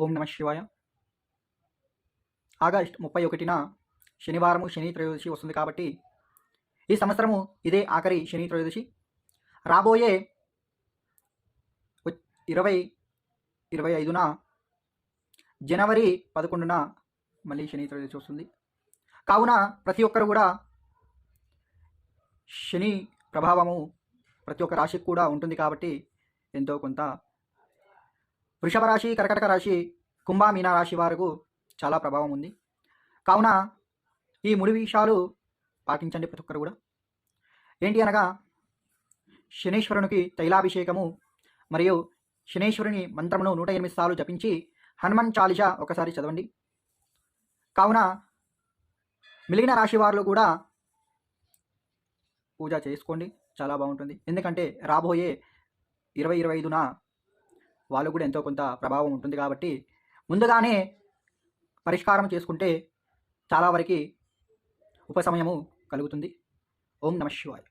ఓం నమ శివాయ. ఆగస్ట్ 31న శనివారము శని త్రయోదశి వస్తుంది కాబట్టి ఈ సంవత్సరము ఇదే ఆఖరి శని త్రయోదశి. రాబోయే 2025న జనవరి 11న మళ్ళీ శని త్రయోదశి వస్తుంది. కావున ప్రతి ఒక్కరు కూడా శని ప్రభావము ప్రతి ఒక్క రాశికి కూడా ఉంటుంది కాబట్టి ఎంతో కొంత వృషభ రాశి, కర్కటక రాశి, కుంభ, మీన రాశి వారికి చాలా ప్రభావం ఉంది. కావున ఈ 3 విషయాలు పాటించండి ప్రతి ఒక్కరు కూడా. ఏంటి అనగా శనీశ్వరునికి తైలాభిషేకము మరియు శనీశ్వరుని మంత్రమును 108 సార్లు జపించి హనుమాన్ చాలీసా ఒకసారి చదవండి. కావున మిగిలిన రాశి వారు కూడా పూజ చేసుకోండి, చాలా బాగుంటుంది. ఎందుకంటే రాబోయే 2025న వాళ్ళు కూడా ఎంతో కొంత ప్రభావం ఉంటుంది కాబట్టి ముందుగానే పరిష్కారం చేసుకుంటే చాలా వరకు ఉపశమనము కలుగుతుంది. ఓం నమ శివాయ.